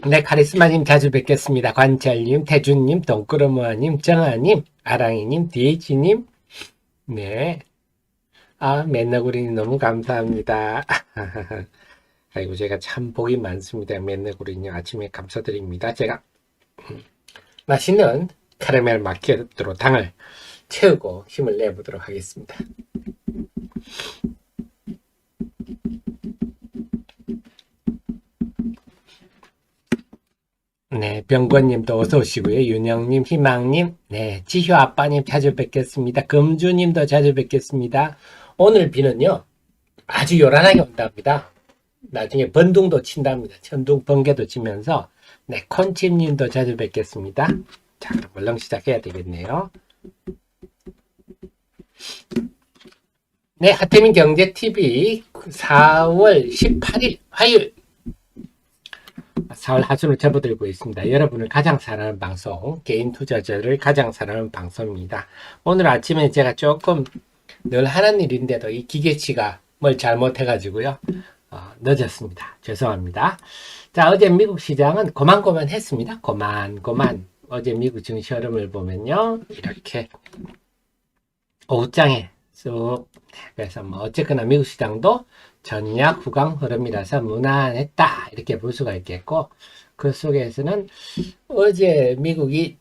네, 카리스마님 자주 뵙겠습니다. 관찰님, 태준님, 동끄러무아님, 정아님, 아랑이님, DH님. 네. 아, 맨너구리님 너무 감사합니다. 아이고, 제가 참 복이 많습니다. 맨너구리님 아침에 감사드립니다. 제가 맛있는 카라멜 마키아토로 당을 채우고 힘을 내보도록 하겠습니다. 네, 병권님도 어서 오시고요. 윤영님, 희망님, 네, 지효 아빠님 자주 뵙겠습니다. 금주님도 자주 뵙겠습니다. 오늘 비는요, 아주 요란하게 온답니다. 나중에 번둥도 친답니다. 천둥, 번개도 치면서, 네, 콘칩님도 자주 뵙겠습니다. 자, 그럼 얼른 시작해야 되겠네요. 네, 하태민 경제TV 4월 18일 화요일 4월 하순을 접어들고 있습니다. 여러분을 가장 사랑하는 방송, 개인 투자자를 가장 사랑하는 방송입니다. 오늘 아침에 제가 조금 늘 하는 일인데도 이 기계치가 뭘 잘못해가지고요. 늦었습니다. 죄송합니다. 자, 어제 미국 시장은 고만고만 했습니다. 고만. 어제 미국 증시 흐름을 보면요. 이렇게 오후장에 쑥, 그래서 뭐 어쨌거나 미국 시장도 전략 후강 흐름이라서 무난했다 이렇게 볼 수가 있겠고, 그 속에서는 어제 미국이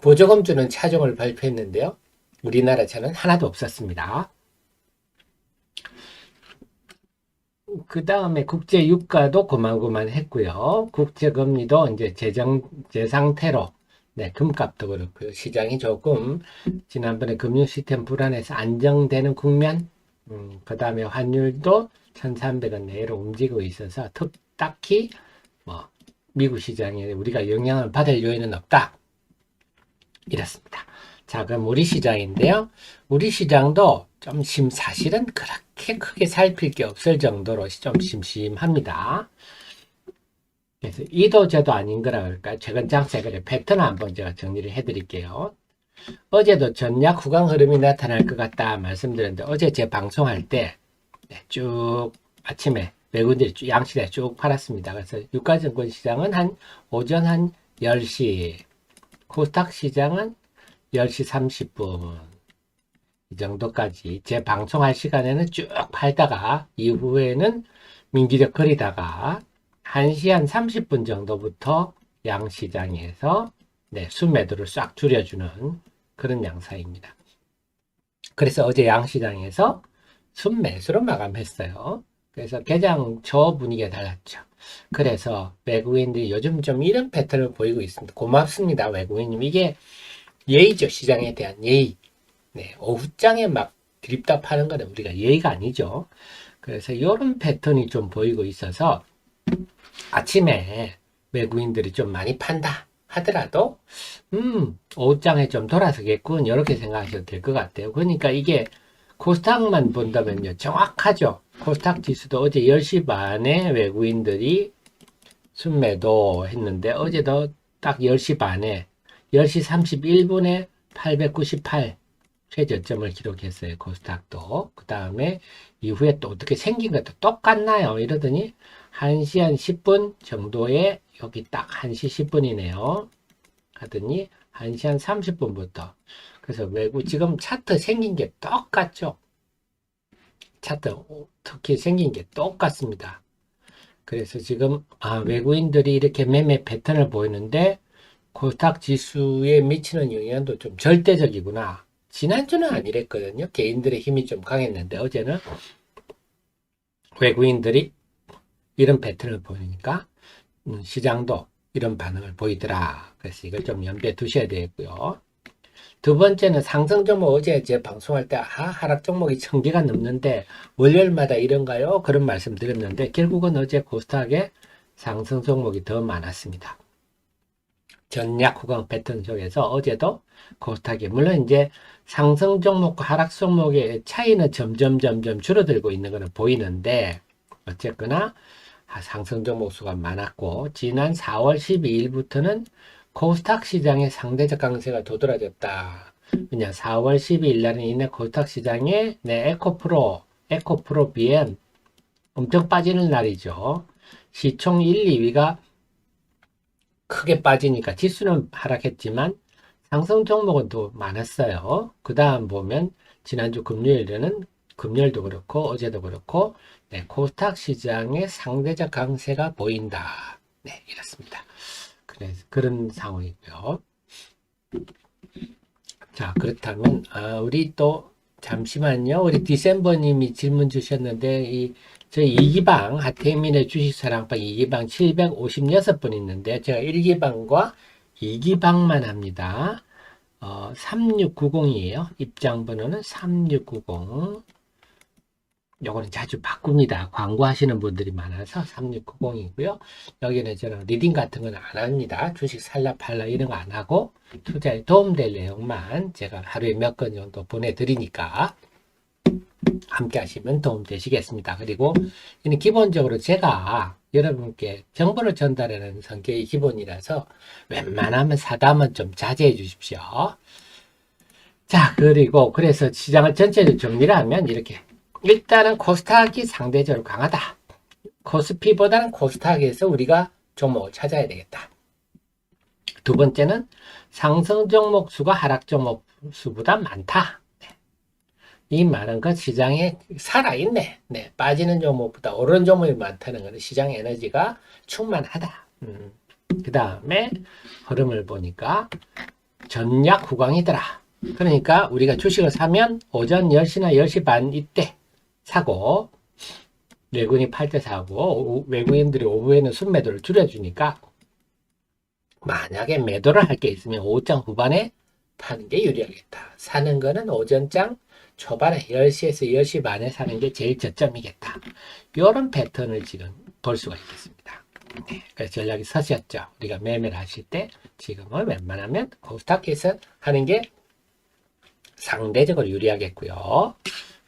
보조금 주는 차종을 발표했는데요, 우리나라 차는 하나도 없었습니다. 그 다음에 국제 유가도 고만고만했고요. 국제 금리도 이제 제 상태로, 네, 금값도 그렇고요. 시장이 조금 지난번에 금융 시스템 불안해서 안정되는 국면, 그 다음에 환율도 1,300원 내로 움직이고 있어서 딱히 뭐 미국 시장에 우리가 영향을 받을 요인은 없다. 이렇습니다. 자, 그럼 우리 시장인데요. 우리 시장도 좀 사실은 그렇게 크게 살필 게 없을 정도로 좀 심심합니다. 그래서 이도 저도 아닌 거라 그럴까요? 최근 장세കള의 패턴 한번 제가 정리를 해드릴게요. 어제도 전략 후강 흐름이 나타날 것 같다 말씀드렸는데, 어제 제 방송할 때 쭉 아침에 외국인들이 양시대 쭉 팔았습니다. 그래서 유가증권 시장은 오전 한 10시, 코스닥 시장은 10시 30분 이 정도까지 제 방송할 시간에는 쭉 팔다가 이후에는 민기적 거리다가 1시 한 30분 정도부터 양시장에서 순매도를 싹 줄여주는 그런 양상입니다. 그래서 어제 양시장에서 순매수로 마감했어요. 그래서 개장 초 분위기가 달랐죠. 그래서 외국인들이 요즘 좀 이런 패턴을 보이고 있습니다. 고맙습니다, 외국인님. 이게 예의죠, 시장에 대한 예의. 네, 오후장에 막 드립다 파는 거는 우리가 예의가 아니죠. 그래서 이런 패턴이 좀 보이고 있어서 아침에 외국인들이 좀 많이 판다 하더라도 오후장에 좀 돌아서겠군 이렇게 생각하셔도 될 것 같아요. 그러니까 이게 코스닥만 본다면요, 정확하죠. 코스닥 지수도 어제 10시 반에 외국인들이 순매도 했는데, 어제도 딱 10시 반에 10시 31분에 898 최저점을 기록했어요. 코스닥도. 그 다음에 이후에 또 어떻게 생긴 것도 똑같나요? 이러더니 1시 한 10분 정도에 여기 딱 1시 10분이네요. 하더니 1시 한 30분부터. 그래서 외국 지금 차트 생긴 게 똑같죠. 차트 특히 생긴 게 똑같습니다. 그래서 지금 외국인들이 이렇게 매매 패턴을 보이는데 코스닥 지수에 미치는 영향도 좀 절대적이구나. 지난주는 아니랬거든요. 개인들의 힘이 좀 강했는데 어제는 외국인들이 이런 패턴을 보이니까 시장도 이런 반응을 보이더라. 그래서 이걸 좀 염두에 두셔야 되겠고요. 두 번째는 상승 종목, 어제 제 방송할 때 하락 종목이 1000개가 넘는데 월요일마다 이런가요? 그런 말씀 드렸는데 결국은 어제 코스닥에 상승 종목이 더 많았습니다. 전략 후강 패턴 속에서 어제도 코스닥이, 물론 이제 상승 종목과 하락 종목의 차이는 점점 줄어들고 있는 것은 보이는데, 어쨌거나 상승 종목 수가 많았고, 지난 4월 12일부터는 코스닥 시장의 상대적 강세가 도드라졌다. 그냥 4월 12일 날은 이내 코스닥 시장에 에코프로 BM 엄청 빠지는 날이죠. 시총 1, 2위가 크게 빠지니까 지수는 하락했지만 상승 종목은 또 많았어요. 그 다음 보면 지난주 금요일도 그렇고 어제도 그렇고 네, 코스닥 시장의 상대적 강세가 보인다. 네, 이렇습니다. 그래서 그런 상황이고요. 자, 그렇다면 우리 또 잠시만요. 우리 디셈버님이 질문 주셨는데 저희 2기방 하태민의 주식사랑방 2기방 756분 있는데 제가 1기방과 2기방만 합니다. 3690이에요. 입장 번호는 3690. 요거는 자주 바꿉니다. 광고하시는 분들이 많아서 3690이고요. 여기는 저는 리딩 같은 건 안 합니다. 주식 살라 팔라 이런 거 안 하고 투자에 도움될 내용만 제가 하루에 몇 건 정도 보내드리니까 함께 하시면 도움되시겠습니다. 그리고 이는 기본적으로 제가 여러분께 정보를 전달하는 성격이 기본이라서 웬만하면 사담은 좀 자제해 주십시오. 자, 그리고 그래서 시장을 전체를 정리를 하면 이렇게 일단은 코스닥이 상대적으로 강하다. 코스피보다는 코스닥에서 우리가 종목을 찾아야 되겠다. 두 번째는 상승 종목 수가 하락 종목 수보다 많다. 이 말은 그 시장에 살아있네. 네, 빠지는 종목보다 오르는 종목이 많다는 것은 시장 에너지가 충만하다. 그 다음에 흐름을 보니까 전략 후광이더라. 그러니까 우리가 주식을 사면 오전 10시나 10시 반 이때 사고 외국인이 팔 때 사고 외국인들이 오후에는 순매도를 줄여주니까 만약에 매도를 할 게 있으면 오후장 후반에 파는 게 유리하겠다. 사는 거는 오전장 초반에 10시에서 10시 반에 사는 게 제일 저점이겠다. 이런 패턴을 지금 볼 수가 있겠습니다. 네, 그래서 전략이 서셨죠. 우리가 매매를 하실 때 지금은 웬만하면 코스닥에서 하는 게 상대적으로 유리하겠고요.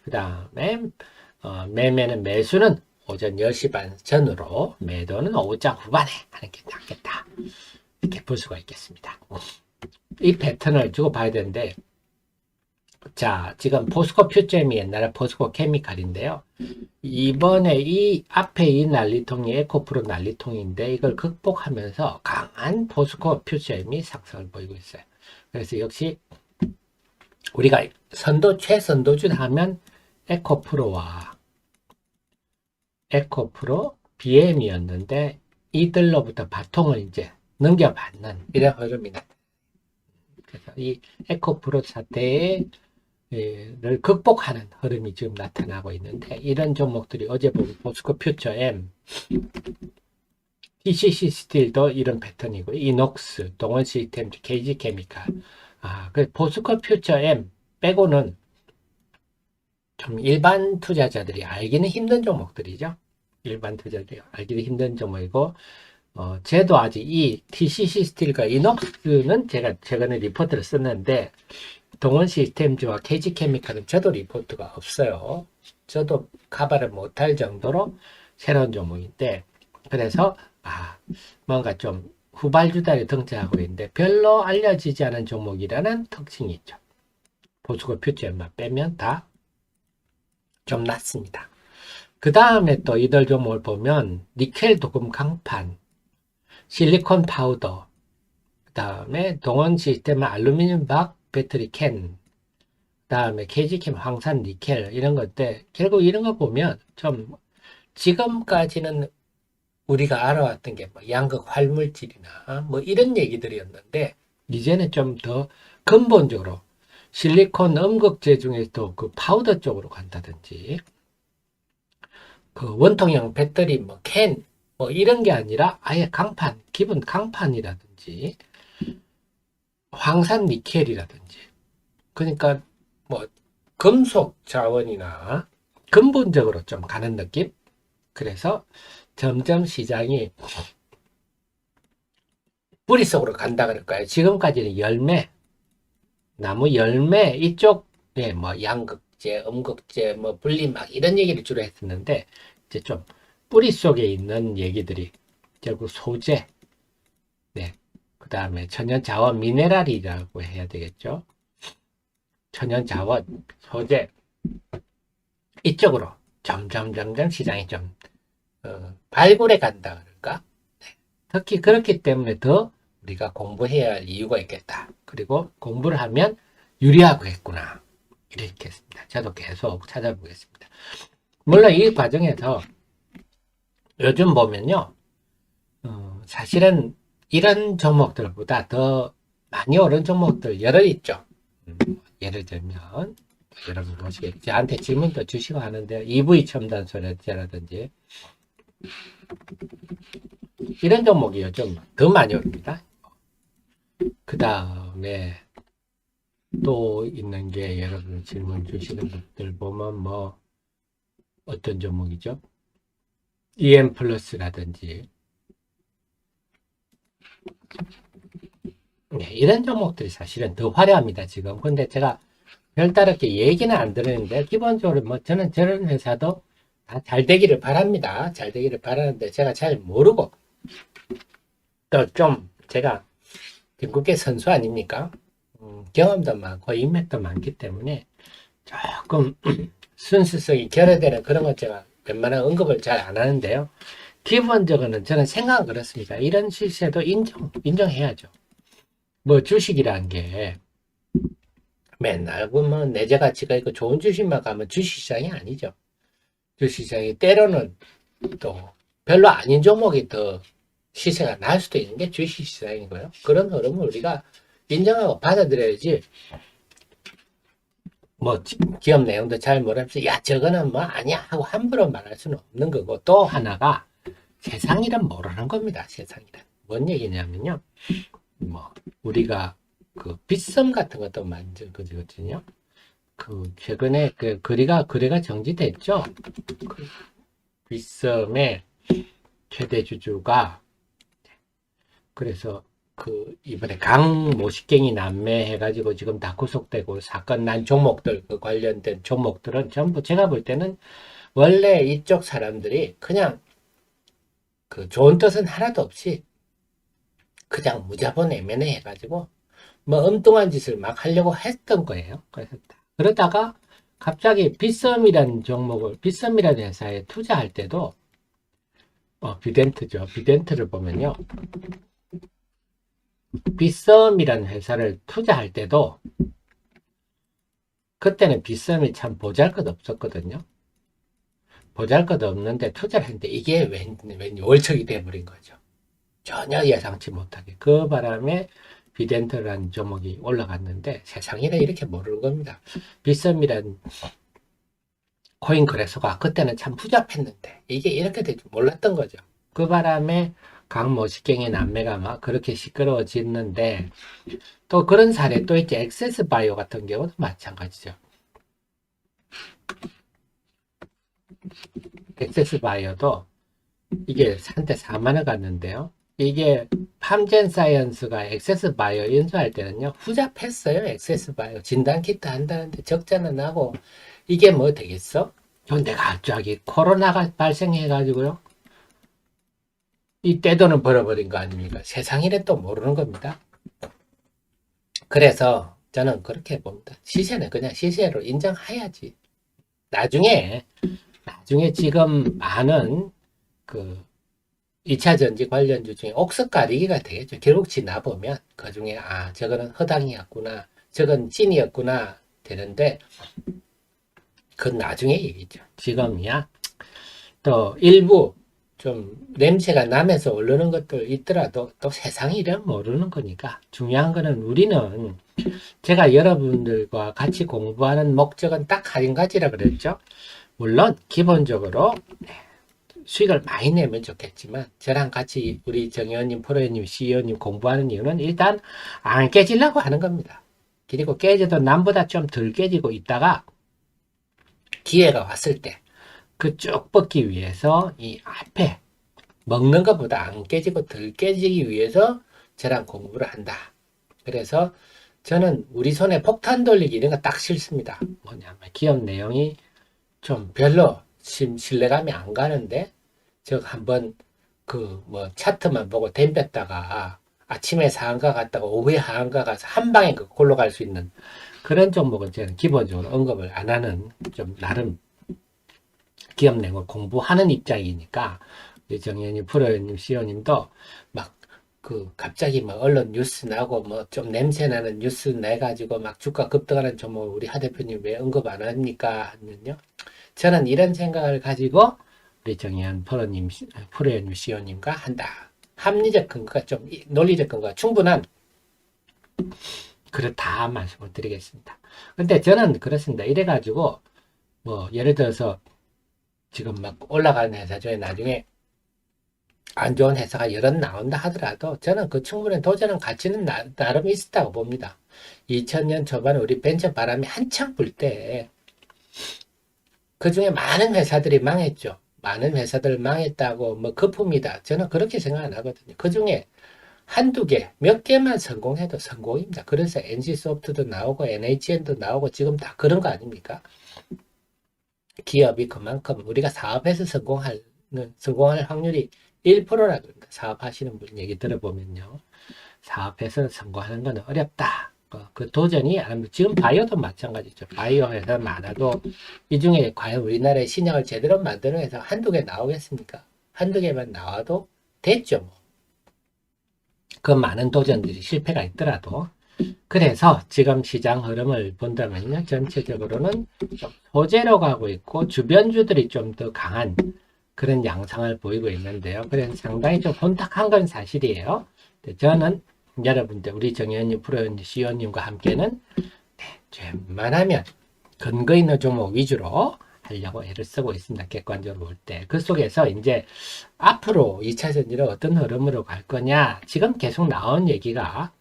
그 다음에 매매는 매수는 오전 10시 반 전으로 매도는 오후장 후반에 하는 게 낫겠다. 이렇게 볼 수가 있겠습니다. 이 패턴을 주고 봐야 되는데 자, 지금 포스코 퓨처엠이 옛날에 포스코 케미칼인데요. 이번에 이 앞에 이 난리통이 에코프로 난리통인데 이걸 극복하면서 강한 포스코 퓨처엠이 상승을 보이고 있어요. 그래서 역시 우리가 최선도주 하면 에코프로, BM이었는데 이들로부터 바통을 이제 넘겨받는 이런 흐름이 나타납니다. 그래서 이 에코프로 사태를 극복하는 흐름이 지금 나타나고 있는데 이런 종목들이 어제 보면 포스코 퓨처엠, TCC 스틸도 이런 패턴이고 이녹스, 동원 시스템, KG 케미칼 그 포스코 퓨처엠 빼고는 좀 일반 투자자들이 알기는 힘든 종목들이죠. 일반 투자자들이 알기는 힘든 종목이고 쟤도 아직 이 TCC 스틸과 이녹스는 제가 최근에 리포트를 썼는데 동원 시스템즈와 KG 케미칼은 저도 리포트가 없어요. 저도 커버를 못할 정도로 새로운 종목인데 그래서 뭔가 좀 후발주자를 등장하고 있는데 별로 알려지지 않은 종목이라는 특징이 있죠. 포스코 퓨처엠만 빼면 다 좀 낫습니다. 그 다음에 또 이들 종목을 보면 니켈 도금 강판, 실리콘 파우더, 그 다음에 동원 시스템 알루미늄 박 배터리 캔, 그 다음에 KG캠 황산 니켈 이런 것들 결국 이런 거 보면 좀 지금까지는 우리가 알아왔던 게 뭐 양극 활물질이나 뭐 이런 얘기들이었는데 이제는 좀 더 근본적으로 실리콘 음극재 중에서도 그 파우더 쪽으로 간다든지 그 원통형 배터리 뭐 캔 뭐 이런 게 아니라 아예 강판 기본 강판이라든지 황산 니켈이라든지 그러니까 뭐 금속 자원이나 근본적으로 좀 가는 느낌. 그래서 점점 시장이 뿌리 속으로 간다 그럴까요? 지금까지는 열매, 나무 열매 이쪽에 뭐 양극재, 음극재, 뭐 분리막 이런 얘기를 주로 했었는데 이제 좀 뿌리 속에 있는 얘기들이 결국 소재, 네, 그 다음에 천연 자원 미네랄이라고 해야 되겠죠. 천연 자원, 소재 이쪽으로 점점 시장이 좀 발굴해 간다 그럴까? 네. 특히 그렇기 때문에 더 우리가 공부해야 할 이유가 있겠다. 그리고 공부를 하면 유리하겠구나. 이렇게 했습니다. 저도 계속 찾아보겠습니다. 물론 이 과정에서 요즘 보면요, 사실은 이런 종목들보다 더 많이 오른 종목들 여러 있죠. 예를 들면 여러분 보시겠죠. 저한테 질문도 주시고 하는데 EV 첨단 소재라든지 이런 종목이 요즘 더 많이 오릅니다. 그 다음에 또 있는 게 여러분 질문 주시는 것들 보면 뭐 어떤 종목이죠? EM 플러스라든지 네, 이런 종목들이 사실은 더 화려합니다 지금. 근데 제가 별다르게 얘기는 안 들었는데 기본적으로 뭐 저는 저런 회사도 다 잘 되기를 바랍니다. 잘 되기를 바라는데 제가 잘 모르고 또 좀 제가 중국계 선수 아닙니까? 경험도 많고 인맥도 많기 때문에 조금 순수성이 결여되는 그런 것 제가 웬만한 언급을 잘 안 하는데요. 기본적으로는 저는 생각은 그렇습니다. 이런 시세도 인정해야죠. 뭐 주식이라는 게 맨날 보면 내재 가치가 있고 좋은 주식만 가면 주식시장이 아니죠. 주식시장이 때로는 또 별로 아닌 종목이 더 시세가 날 수도 있는 게 주식시장이고요. 그런 흐름을 우리가 인정하고 받아들여야지. 뭐 기업 내용도 잘 모르면서 야 저거는 뭐 아니야 하고 함부로 말할 수는 없는 거고, 또 하나가 세상이란 모르는 겁니다. 세상이란 뭔 얘기냐면요, 뭐 우리가 그 빗썸 같은 것도 만든 거거든요. 그 최근에 그 거래가 정지됐죠. 그 빗썸의 최대 주주가, 그래서 그 이번에 강모식갱이 난매해가지고 지금 다 구속되고 사건 난 종목들, 그 관련된 종목들은 전부 제가 볼 때는 원래 이쪽 사람들이 그냥 그 좋은 뜻은 하나도 없이 그냥 무자본 M&A 해가지고 뭐 엉뚱한 짓을 막 하려고 했던 거예요. 그래서 그러다가 갑자기 빗썸이라는 회사에 투자할 때도 비덴트죠. 비덴트를 보면요, 빗썸이라는 회사를 투자할 때도 그때는 빗썸이 참 보잘것 없었거든요. 보잘것 없는데 투자를 했는데 이게 웬 월척이 돼버린 거죠. 전혀 예상치 못하게. 그 바람에 비덴트라는 종목이 올라갔는데 세상이라 이렇게 모르는 겁니다. 빗썸이란 코인 거래소가 그때는 참 부잡했는데 이게 이렇게 될 줄 몰랐던 거죠. 그 바람에 강모식경의 남매가 막 그렇게 시끄러워졌는데, 또 그런 사례 또 있죠. 엑세스 바이오 같은 경우도 마찬가지죠. 엑세스 바이오도 이게 한때 4만원 갔는데요. 이게 팜젠 사이언스가 엑세스 바이오 인수할 때는요, 후잡했어요. 엑세스 바이오 진단키트 한다는데 적자는 나고 이게 뭐 되겠어? 근데 갑자기 코로나가 발생해가지고요, 이 떼돈을 벌어버린 거 아닙니까? 세상이래 또 모르는 겁니다. 그래서 저는 그렇게 봅니다. 시세는 그냥 시세로 인정해야지. 나중에 지금 많은 그 2차 전지 관련주 중에 옥석 가리기가 되겠죠. 결국 지나보면 그 중에 저거는 허당이었구나, 저건 찐이었구나 되는데, 그건 나중에 얘기죠. 지금이야 또 일부 좀 냄새가 나면서 오르는 것들 있더라도 또 세상이 이름 모르는 거니까, 중요한 거는 우리는, 제가 여러분들과 같이 공부하는 목적은 딱 한 가지라 그랬죠. 물론 기본적으로 수익을 많이 내면 좋겠지만 저랑 같이 우리 정의원님, 프로님, CEO님 공부하는 이유는 일단 안 깨지려고 하는 겁니다. 그리고 깨져도 남보다 좀 덜 깨지고 있다가 기회가 왔을 때 그 쭉 뻗기 위해서 이 앞에 먹는 것보다 안 깨지고 덜 깨지기 위해서 저랑 공부를 한다. 그래서 저는 우리 손에 폭탄 돌리기 이런 거 딱 싫습니다. 뭐냐면 기업 내용이 좀 별로 신뢰감이 안 가는데 저 한번 그 뭐 차트만 보고 덤볐다가 아침에 상한가 갔다가 오후에 하한가 가서 한 방에 그걸로 갈 수 있는 그런 종목은 저는 기본적으로 언급을 안 하는, 좀 나름 기업 내용을 공부하는 입장이니까, 정의원님, 프로님, CEO님도 막 갑자기 뭐 언론 뉴스 나고 뭐 좀 냄새 나는 뉴스 내가지고 막 주가 급등하는 종목 우리 하 대표님 왜 언급 안 합니까? 하면요. 저는 이런 생각을 가지고 우리 정의한 프로님 CEO님과 한다. 합리적 근거가 좀 논리적 근거가 충분한 그렇다 말씀을 드리겠습니다. 근데 저는 그렇습니다. 이래가지고 뭐 예를 들어서 지금 막 올라가는 회사 중에 나중에 안 좋은 회사가 여러 나온다 하더라도 저는 그 충분히 도전한 가치는 나름 있었다고 봅니다. 2000년 초반에 우리 벤처 바람이 한창 불 때 그 중에 많은 회사들이 망했죠. 많은 회사들 망했다고 뭐 거품이다. 저는 그렇게 생각 안 하거든요. 그 중에 한두 개, 몇 개만 성공해도 성공입니다. 그래서 NC소프트도 나오고 NHN도 나오고 지금 다 그런 거 아닙니까? 기업이 그만큼 우리가 사업해서 성공할 확률이 1%라 그럽니다. 사업하시는 분 얘기 들어보면요. 사업해서 성공하는 건 어렵다. 그 도전이 지금 바이오도 마찬가지죠. 바이오 회사 많아도 이 중에 과연 우리나라의 신약을 제대로 만드는 회사 한두 개 나오겠습니까? 한두 개만 나와도 됐죠. 뭐. 그 많은 도전들이 실패가 있더라도. 그래서 지금 시장 흐름을 본다면요. 전체적으로는 좀 소재로 가고 있고 주변주들이 좀 더 강한 그런 양상을 보이고 있는데요. 그래서 상당히 좀 혼탁한 건 사실이에요. 저는 여러분들 우리 정의원님 프로님 CEO님과 함께는 웬만하면 근거 있는 종목 위주로 하려고 애를 쓰고 있습니다. 객관적으로 볼 때. 그 속에서 이제 앞으로 2차 전지는 어떤 흐름으로 갈 거냐. 지금 계속 나온 얘기가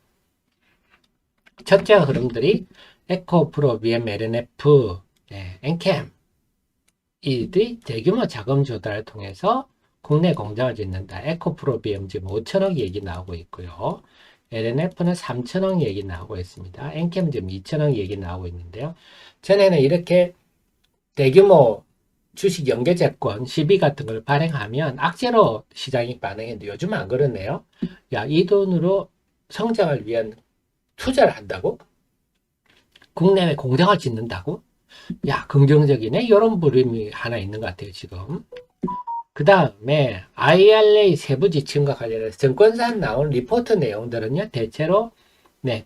첫째 흐름들이 에코프로, BM, LNF, 엔캠 이들이 대규모 자금 조달을 통해서 국내 공장을 짓는다. 에코프로, BM 지금 5천억 얘기 나오고 있고요. LNF는 3천억 얘기 나오고 있습니다. 엔캠 지금 2천억 얘기 나오고 있는데요. 전에는 이렇게 대규모 주식 연계채권 시비 같은 걸 발행하면 악재로 시장이 반응했는데 요즘은 안 그러네요. 야, 이 돈으로 성장을 위한 투자를 한다고? 국내에 공장을 짓는다고? 야, 긍정적이네? 이런 부름이 하나 있는 것 같아요, 지금. 그 다음에 IRA 세부 지침과 관련해서 증권사에 나온 리포트 내용들은요, 대체로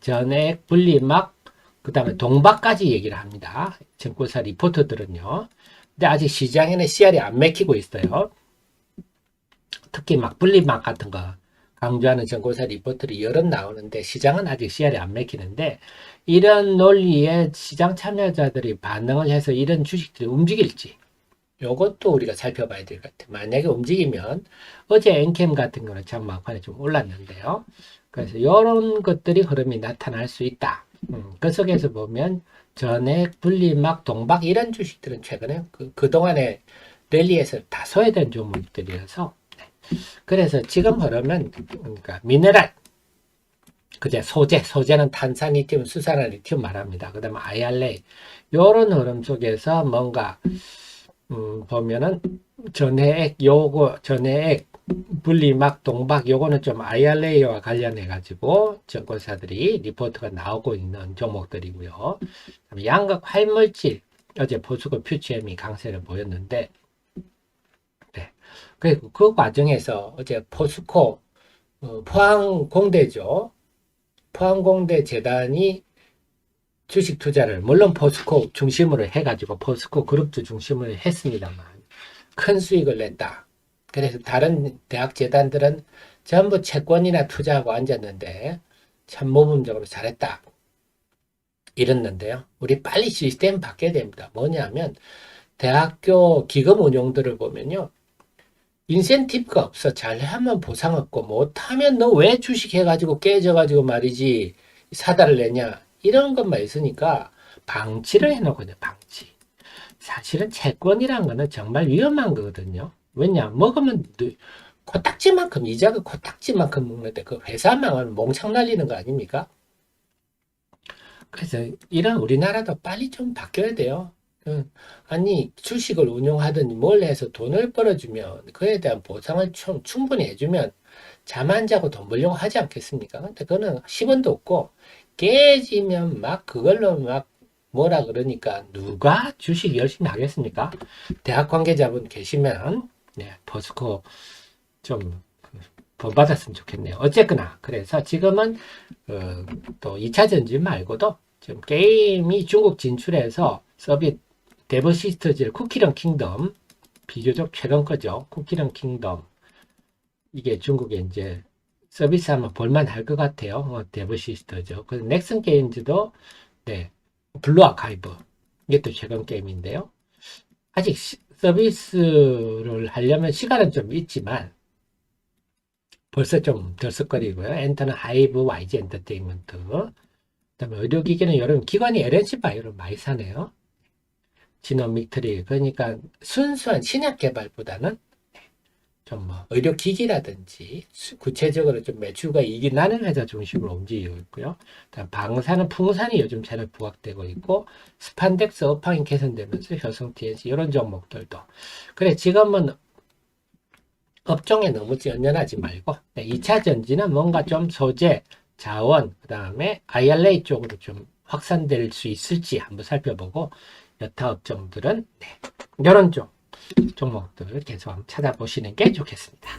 전액, 분리막, 그 다음에 동박까지 얘기를 합니다. 증권사 리포트들은요. 근데 아직 시장에는 CR이 안 맥히고 있어요. 특히 막 분리막 같은 거 강조하는 증권사 리포트들이 여러 나오는데 시장은 아직 CR이 안 맥히는데 이런 논리에 시장 참여자들이 반응을 해서 이런 주식들이 움직일지 이것도 우리가 살펴봐야 될 것 같아요. 만약에 움직이면 어제 엔캠 같은 경우는 참 막판에 좀 올랐는데요. 그래서 이런 것들이 흐름이 나타날 수 있다. 그 속에서 보면 전액, 분리막, 동박 이런 주식들은 최근에 그동안에 랠리에서 다 소외된 종목들이어서 그래서 지금 흐름은 그러니까 미네랄 그제 소재는 탄산 리튬, 수산화 리튬 말합니다. 그 다음에 IRA 요런 흐름 속에서 뭔가 보면은 전해액 분리막 동박 요거는 좀 IRA와 관련해 가지고 증권사들이 리포트가 나오고 있는 종목들이고요. 양극 활물질 어제 포스코 퓨처엠이 강세를 보였는데 그리고 그 과정에서 어제 포스코 포항공대죠. 포항공대 재단이 주식 투자를 물론 포스코 중심으로 해가지고 포스코 그룹도 중심으로 했습니다만 큰 수익을 냈다. 그래서 다른 대학 재단들은 전부 채권이나 투자하고 앉았는데 참 모범적으로 잘했다. 이랬는데요. 우리 빨리 시스템 바뀌어야 됩니다. 뭐냐면 대학교 기금 운용들을 보면요. 인센티브가 없어. 잘하면 보상 없고 못하면 너 왜 주식해가지고 깨져가지고 말이지 사다를 내냐. 이런 것만 있으니까 방치를 해놓거든요. 방치. 사실은 채권이란 거는 정말 위험한 거거든요. 왜냐? 먹으면 코딱지만큼 이자가 코딱지만큼 먹는데 그 회사 망하면 몽창 날리는 거 아닙니까? 그래서 이런 우리나라도 빨리 좀 바뀌어야 돼요. 아니 주식을 운용하든 뭘 해서 돈을 벌어주면 그에 대한 보상을 충분히 해주면 잠 안 자고 돈 벌려고 하지 않겠습니까? 근데 그거는 10원도 없고 깨지면 막 그걸로 막 뭐라 그러니까 누가 주식 열심히 하겠습니까? 대학 관계자분 계시면 포스코 좀 본받았으면 좋겠네요. 어쨌거나 그래서 지금은 또 2차 전지 말고도 지금 게임이 중국 진출해서 서비스 데브시스터즈 쿠키런 킹덤 비교적 최근 거죠. 쿠키런 킹덤 이게 중국에 이제 서비스하면 볼만할 것 같아요. 데브시스터죠. 그래서 넥슨 게임즈도 네 블루 아카이브 이게 또 최근 게임인데요. 아직 서비스를 하려면 시간은 좀 있지만 벌써 좀 들썩거리고요. 엔터는 하이브, YG 엔터테인먼트. 그다음에 의료기기는 여러분 기관이 LNC 바이오를 많이 사네요. 지노믹트리 그러니까 순수한 신약 개발보다는 좀 뭐 의료기기라든지 구체적으로 좀 매출과 이익이 나는 회사 중심으로 움직이고 있고요. 다음 방사는 풍산이 요즘 잘 부각되고 있고 스판덱스 업황이 개선되면서 효성 TNC 이런 종목들도 그래 지금은 업종에 너무 연연하지 말고 2차 전지는 뭔가 좀 소재, 자원, 그 다음에 IRA 쪽으로 좀 확산될 수 있을지 한번 살펴보고 여타 업종들은 이런 쪽 종목들을 계속 한번 찾아보시는 게 좋겠습니다.